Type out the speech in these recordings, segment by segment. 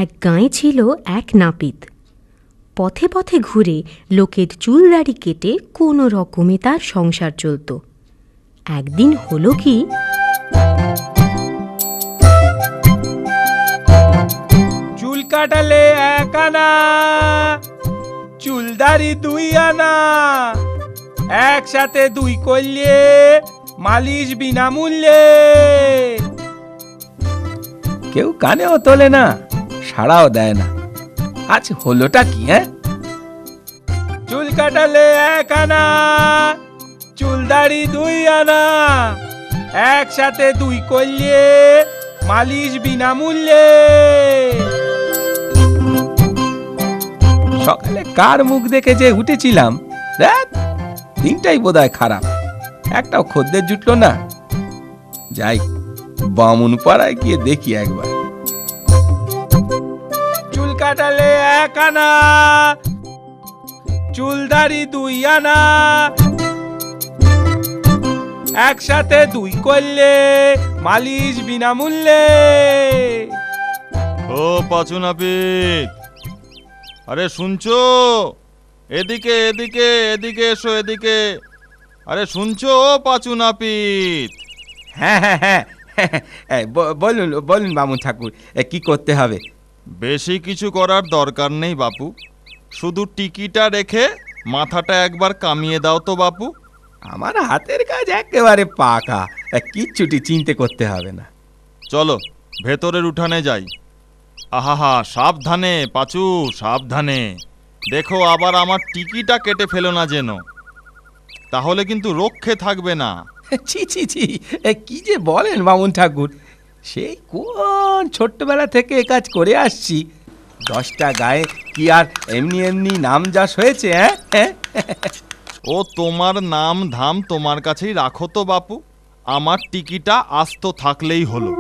এক গাঁয়ে ছিল এক নাপিত। পথে পথে ঘুরে লোকের চুলদাড়ি কেটে কোনো রকমে তার সংসার চলত। একদিন হলো কি, চুল কাটালে 1 আনা, চুলদাড়ি 2 আনা, একসাথে 2 করলে মালিশ বিনামূল্যে। কেউ কানেও তোলে না, সাড়াও দেয় না। আজ হলোটা কি? চুল কাটালে 1 আনা, চুলদাড়ি 2 আনা, একসাথে 2 করলে মালিশ বিনামূল্যে। সকালে কার মুখ দেখে যে উঠেছিলাম, দিনটাই বোধহয় খারাপ। একটাও খদ্দের জুটলো না। যাই বামুন পাড়ায় গিয়ে দেখি একবার। চুল কাটালে 1 আনা, চুলদাড়ি 2 আনা, একসাথে 2 করলে মালিশ বিনামূল্যে। ও পাঁচু নাপিত, আরে শুনছো? এদিকে এদিকে এদিকে এসো, এদিকে। আরে শুনছো পাঁচু নাপিত? হ্যাঁ হ্যাঁ হ্যাঁ, বলুন বলুন বামুন ঠাকুর, কি করতে হবে? বেশি কিছু করার দরকার নেই বাপু, শুধু টিকিটা রেখে মাথাটা একবার কামিয়ে দাও তো বাপু। আমার হাতের কাজ একেবারে পাকা, কিচ্ছুটি চিন্তা করতে হবে না। চলো ভেতরের উঠানে যাই। আহা, সাবধানে পাঁচু, সাবধানে। দেখো আবার আমার টিকিটা কেটে ফেলো না যেন, তাহলে কিন্তু রক্ষে থাকবে না। ছি ছি ছি, কি যে বলেন বামুন ঠাকুর, সেই কোন ছোট্টবেলা থেকে এ কাজ করে আসছি। 10টা গায়ে কি আর এমনি এমনি নাম যশ হয়েছে? ও তোমার নাম ধাম তোমার কাছেই রাখো তো বাপু, আমার টিকিটা আস্ত থাকলেই হলো।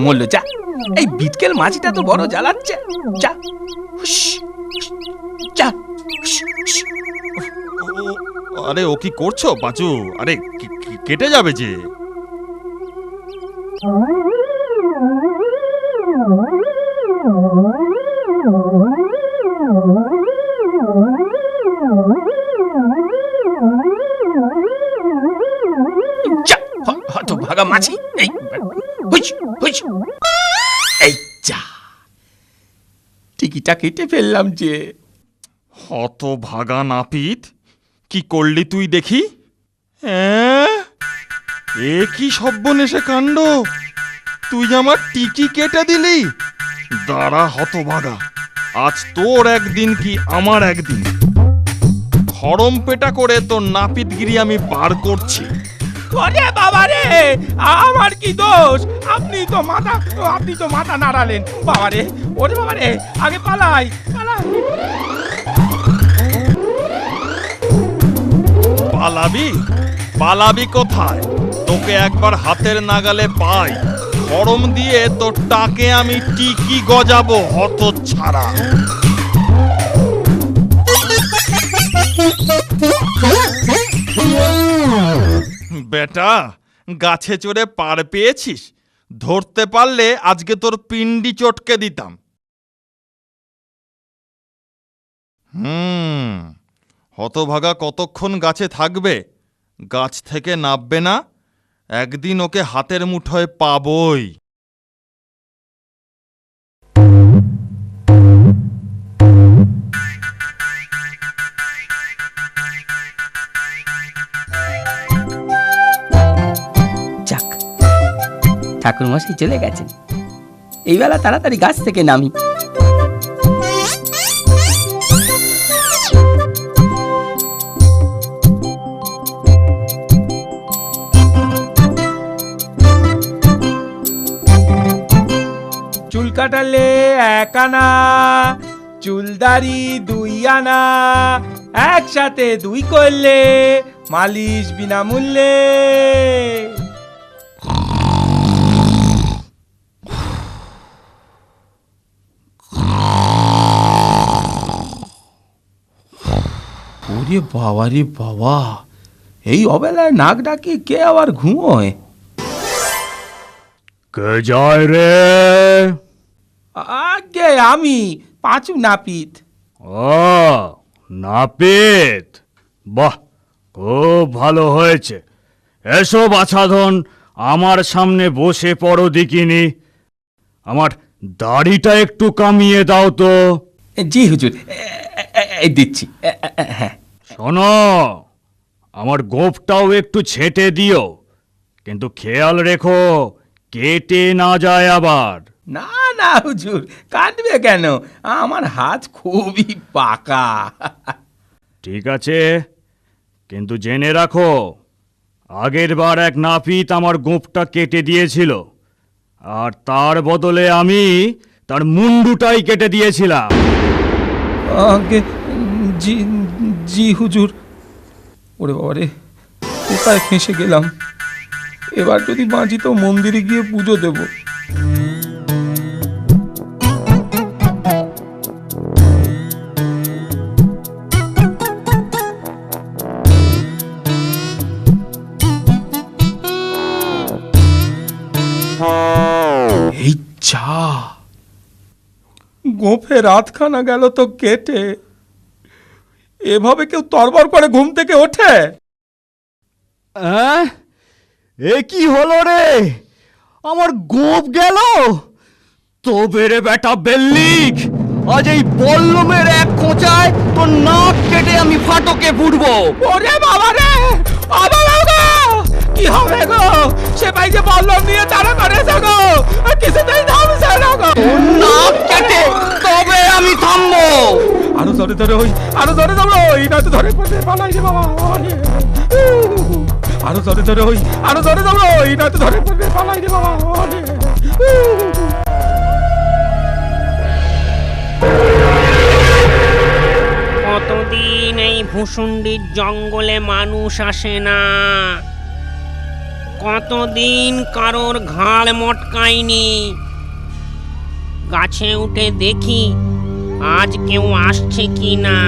মল্ল যা, এই বিটকেল মাছিটা তো বড় জ্বালাচ্ছে। যা যা। আরে ও কি করছো পাঁচু? আরে কেটে যাবে যে। ভাগা মাছি, এই যা, টিকিটা কেটে ফেললাম যে। হত ভাগা নাপিত, কি করলি তুই দেখি? এ কি সর্বনেশে কাণ্ড! তুই আমার টিকি কেটে দিলি। দাঁড়া হতভাগা, আজ তোর একদিন কি আমার একদিন। খড়ম পেটা করে তোর নাপিতগিরি আমি পার করছি। ওরে বাবা রে, আমার কি দোষ? আপনি তো মাথা নাড়ালেন। বাবা রে, ওরে বাবা রে, আগে পালাই পালাই। পালাবি? পালাবি কোথায়? তোকে একবার হাতের নাগালে পাই, খড়ম দিয়ে তোর টাকে আমি টিকি গজাবো হতচ্ছাড়া। বেটা, গাছে চড়ে পার পেয়েছিস, ধরতে পারলে আজকে তোর পিন্ডি চটকে দিতাম। হতভাগা কতক্ষণ গাছে থাকবে? গাছ থেকে নামবে না। একদিন ওকে হাতের মুঠোয় পাবই। যাক, ঠাকুর মশাই চলে গেছেন, এই বেলা তাড়াতাড়ি গাছ থেকে নামি। চুল কাটালে 1 আনা, চুলদাড়ি 2 আনা, একসাথে 2 করলে মালিশ বিনামূল্যে। ওরে বাবা রে বাবা, এই অবেলায় নাক ডাকি কে আবার ঘুমোয়? কে যায় রে? আগে আমি, পাঁচু নাপিত। ও নাপিত, বাহ, খুব ভালো হয়েছে। এসো বাছাধন, আমার সামনে বসে পড়ো দেখিনি। আমার দাড়িটা একটু কামিয়ে দাও তো। জি হুজুর, এই দিচ্ছি। হ্যাঁ, শোনো, আমার গোঁফটাও একটু ছেঁটে দিও, কিন্তু খেয়াল রেখো কেটে না যায় আবার। না না হুজুর, কাটবে কেন? আমার হাত খুবই পাকা। ঠিক আছে, কিন্তু জেনে রাখো, আগের বার এক নাপিত আমার গোঁফটা কেটে দিয়েছিল, আর তার বদলে আমি তার মুন্ডুটাই কেটে দিয়েছিলাম। আগে জি জি হুজুর। ওরে বাবা রে, কোথায় ফেঁসে গেলাম? এবার যদি বাঁচি তো মন্দিরে গিয়ে পুজো দেব। এই চা, গোঁফে রাতখানা গেল তো কেটে। এভাবে কেউ তরবর করে ঘুম থেকে ওঠে? এ কি হলো রে? আমার গোঁফ গেল? তবে রে বেটা বেল্লিক, আজ এই বল্লমের এক খোঁচায় তোর নাক কেটে আমি ফাটকে ফুটবো। ওরে বাবা রে, কি হবে গো? সে ভাই যে বল্লম নিয়ে তারা করেছে গো, কিছুতেই থামছে না গো। নাক কেটে তবে আমি থামবো। আরো ধরে ধরে ওই, আরো ধরে ধরে ওই, না তো ধরে পড়ে পালাই রে বাবা। আরো ধরে ধরে ওই, আরো ধরে ধরে ওই, না তো ধরে পড়ে পালাই রে বাবা। কতদিন এই ভূষুণ্ডির জঙ্গলে মানুষ আসে না, কতদিন কারোর ঘাড় মটকায়নি। গাছে উঠে দেখি আজ কেউ আসছে কি না।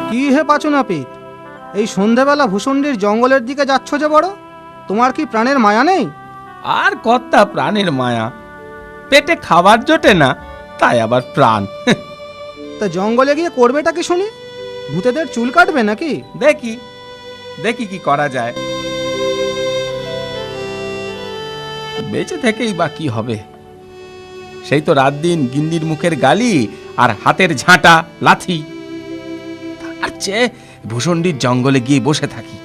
কি হে পাঁচু নাপিত, এই সন্ধেবেলা ভূষণ্ডির জঙ্গলের দিকে যাচ্ছ যে বড়? তোমার কি প্রাণের মায়া নেই? আর কর্তা প্রাণের মায়া, পেটে খাবার জোটে না, তাই আবার প্রাণ। তা জঙ্গলে গিয়ে করবেটা কি শুনি? ভূতেদের চুল কাটবে নাকি? দেখি দেখি কি করা যায়। বেঁচে থেকেই বা কি হবে? সেই তো রাত দিন গিন্নির মুখের গালি আর হাতের ঝাঁটা লাথি। তার চেয়ে ভূষণ্ডির জঙ্গলে গিয়ে বসে থাকি,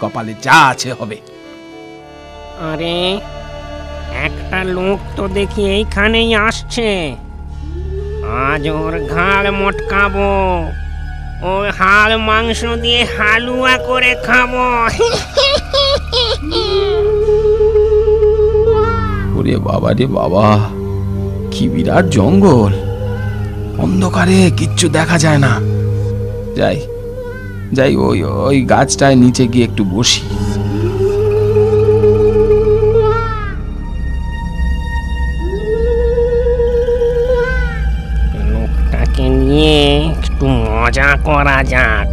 কপালে যা আছে হবে। আরে, একটা লোক তো দেখি এইখানেই আসছে। আজ ওর ঘাড় মটকাবো, ওর হাড় মাংস দিয়ে হালুয়া করে খাবো। ওরে বাবা রে বাবা, কি বিরাট জঙ্গল! অন্ধকারে কিচ্ছু দেখা যায় না। যাই যাই, ওই ওই গাছটায় নিচে গিয়ে একটু বসি। লোকটাকে নিয়ে একটু মজা করা যাক,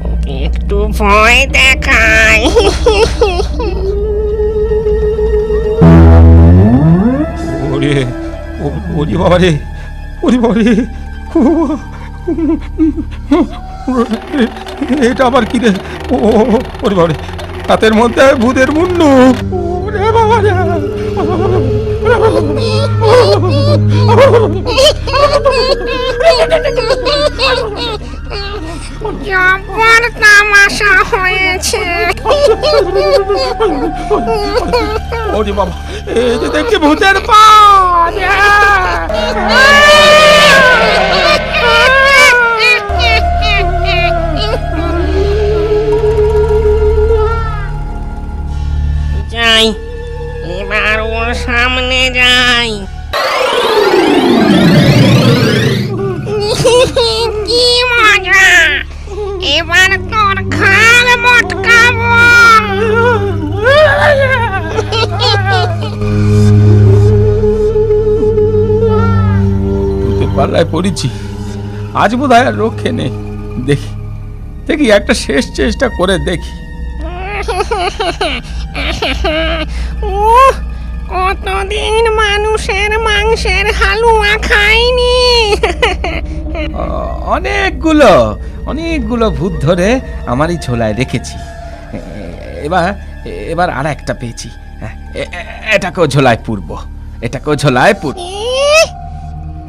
ওকে একটু ভয় দেখাই। ওরে ওরে বাবা রে, ওরে বাবা রে, এটা আবার কি রে? ওরে বাবা রে, হাতের মধ্যে ভূতের মুন্ডু। ওরে বাবা রে, জব্বর তামাশা হয়েছে। ওরে বাবা, এই যে দেখছি ভূতের পা। যাই, এবার ওর সামনে যাই। কি মজা! এবার তোর ঘাড় মটকাবো। পাল্লায় পড়েছি, আজ বোধহয় আর রক্ষে নেই। দেখি দেখি একটা শেষ চেষ্টা করে দেখি। কতদিন মানুষের মাংসের হালুয়া খাইনি। অনেকগুলো ভূত ধরে আমার এই ঝোলায় রেখেছি। এবার আর একটা পেয়েছি। এটাকেও ঝোলায় পুরবো, এটাকেও ঝোলায় পুরবো।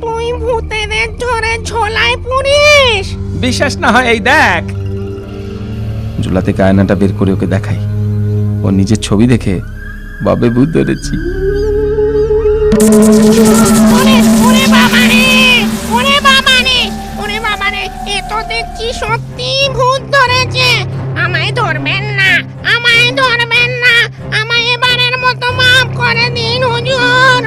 তুই ভূতেদের ধরে ঝোলায় পুরিস? বিশ্বাস না হয় এই দেখ। ঝোলা থেকে আয়নাটা বের করে ওকে দেখাই। ও নিজের ছবি দেখে বাবে ভূত ধরেছি। ওরে বাবারে, ওরে বাবারে, ওরে বাবারে, এ তো দেখছি সত্যি ভূত ধরেছে। আমায় ধরবেন না, আমায় ধরবেন না, আমায় এবারের মতো মাফ করে দিন হুজুর।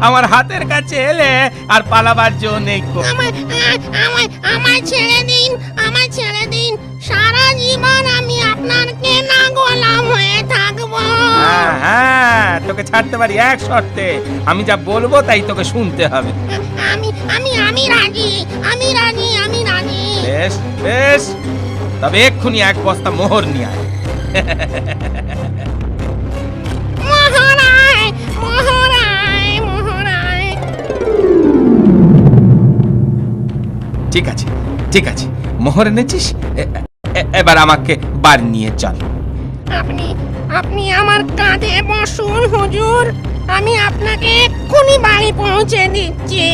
আমার হাতের কাছে এলে আর পালাবার জো নেই। আমায় ছেড়ে দিন, আমায় ছেড়ে দিন। সারা জীবন আমি আপনার কেনা গোলাম হয়ে থাকবো। হ্যাঁ, তোকে ছাড়তে পারি এক শর্তে। আমি যা বলবো তাই তোকে শুনতে হবে। আমি রাজি, আমি রাজি, আমি রাজি। বেশ বেশ, তবে এক্ষুনি এক বস্তা মোহর নিয়ে আয়। মহারায়, মহারায়, মহারায়। ঠিক আছে ঠিক আছে, মোহর এনেছিস, এবার আমাকে বাড়ি নিয়ে চল। আপনি আমার কাঁধে বসুন হুজুর, আমি আপনাকে এক্ষুনি বাড়ি পৌঁছে দিচ্ছি।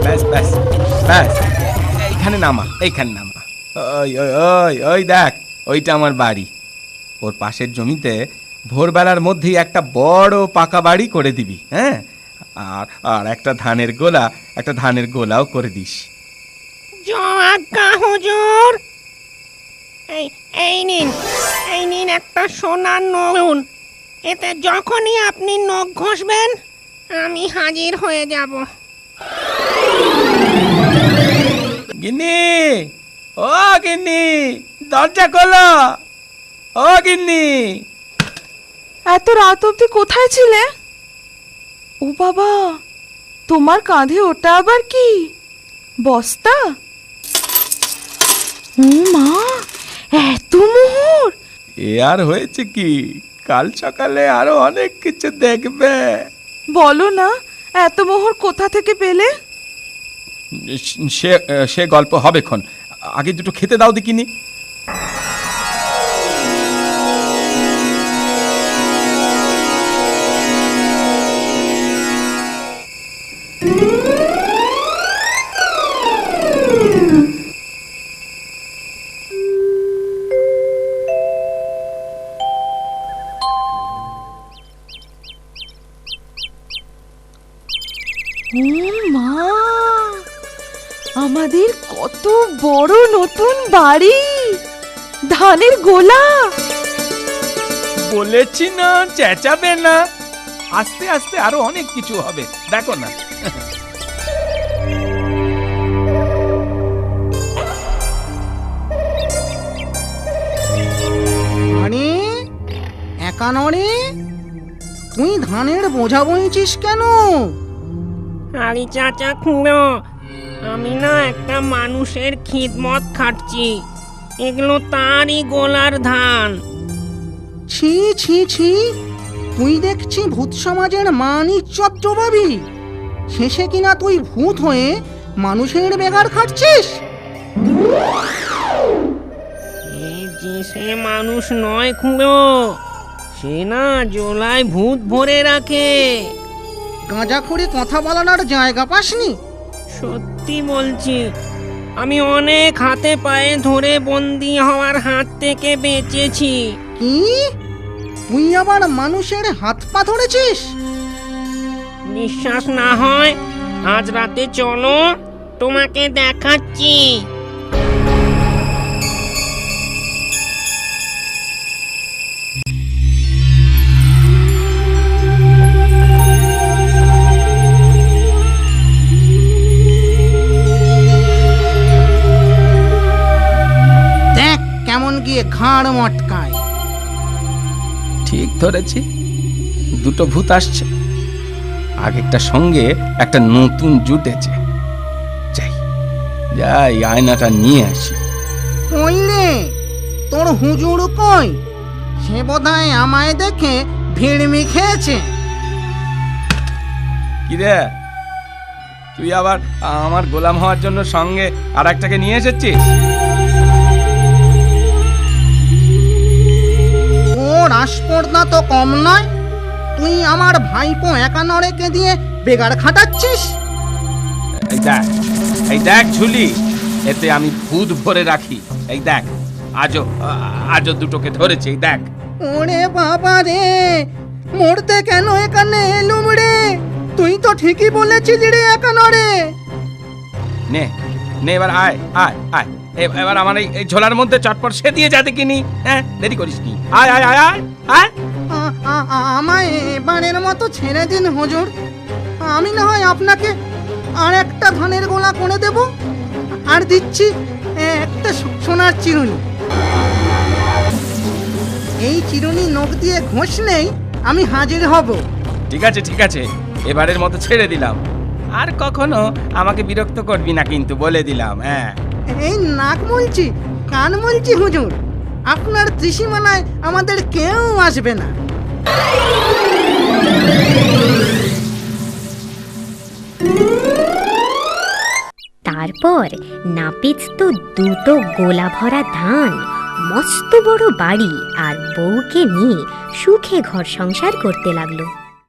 ব্যাস ব্যাস ব্যাস, এইখানে নামা, এইখানে নামা। ওই ওই ওই ওই দেখ, ওইটা আমার বাড়ি। ওর পাশের জমিতে ভোরবেলার মধ্যেই একটা বড় পাকা বাড়ি করে দিবি। হ্যাঁ, আর আর একটা ধানের গোলাও করে দিস। আজ্ঞা হুজুর। এই নিন একটা সোনার নগুন। এতে যখনই আপনি নখ ঘষবেন আমি হাজির হয়ে যাব। গিন্নি, ও গিন্নি, দরজা খোলো। ও গিন্নি, এত রাত অবধি কোথায় ছিলে? ও বাবা, তোমার কাঁধে ওটা আবার কি? বস্তা? ও মা, এত মোহর! এ আর হয়েছে কি, কাল সকালে আরো অনেক কিছু দেখবে। বলো না, এত মোহর কোথা থেকে পেলে? সে গল্প হবেক্ষণ, আগে দুটো খেতে দাও দেখিনি। ও মা, আমাদের কত বড় নতুন বাড়ি, ধানের গোলা। বলেছি না চেঁচাবে না, আস্তে আস্তে আরো অনেক কিছু হবে, দেখো না। আরে একা নড়ে, তুই ধানের বোঝা বইছিস কেন? আরে চাচা খুঁড়ো, আমি না একটা মানুষের খিদমত খাটছি। এগুলো তারই গোলার ধান। ছি ছি ছি, তুই দেখছি ভূত সমাজের মান ইজ্জত জবাবি। শেষে কিনা তুই ভূত হয়ে মানুষের বেগার খাটছিস। সে মানুষ নয় খুঁড়ো, সে না জোলায় ভূত ভরে রাখে। গাঁজা খুঁড়ে কথা বলানোর জায়গা পাসনি? সত্যি বলছি, আমি অনেক হাতে পায়ে ধরে বন্দি হওয়ার হাত থেকে বেঁচেছি। কি, তুই আবার মানুষের হাত পা ধরেছিস? বিশ্বাস না হয় আজ রাতে চলো, তোমাকে দেখাচ্ছি। দেখ কেমন গিয়ে ঘাড় মটকায়। ঠিক ধরেছি, দুটো ভূত আসছে, আগেরটার সঙ্গে একটা নতুন জুটেছে। যাই যাই আয়নাটা নিয়ে আসি। কই রে, তোর হুজুর কই? সে বোধহয় আমায় দেখে ভিড়মি খেয়েছে। কি রে, তুই আবার আমার গোলাম হওয়ার জন্য সঙ্গে আর একটাকে নিয়ে এসেছিস? ওর আসপর্দা তো কম নয়। তুই আমার ভাইপো একানরেকে দিয়ে বেগার খাটাচ্ছিস। এই দেখ ঝুলি, এতে আমি ভূত ভরে রাখি। এই দেখ, আজও দুটোকে ধরেছে। এই দেখ। ওরে বাবা রে, মরতে কেন এখানে এলুম রে? তুই তো ঠিকই বলেছিলি রে একানরে। নে নে, এবার আয় আয় আয়, এবার আমার এই ঝোলার মধ্যে চটপট সে দিয়ে যাতে কিনি। হ্যাঁ, দেরি করিস নি। আয় আয় আয় আয় আয়। আমায় এবারের মতো ছেড়ে দিন হুজুর। আমি না হয় আপনাকে আর একটা ধানের গোলা করে দেব, আর দিচ্ছি একটা সোনার চিরুনি। এই চিরুনি নখ দিয়ে ঘষলেই আমি হাজির হব। ঠিক আছে ঠিক আছে, এবারের মতো ছেড়ে দিলাম। আর কখনো আমাকে বিরক্ত করবি না কিন্তু, বলে দিলাম। হ্যাঁ, এই নাক মুলছি, কান মুলছি হুজুর। আপনার ত্রিসীমানায় আমাদের কেউ আসবে না। তারপর নাপিত তো দুটো গোলা ভরা ধান, মস্ত বড় বাড়ি আর বউকে নিয়ে সুখে ঘর সংসার করতে লাগলো।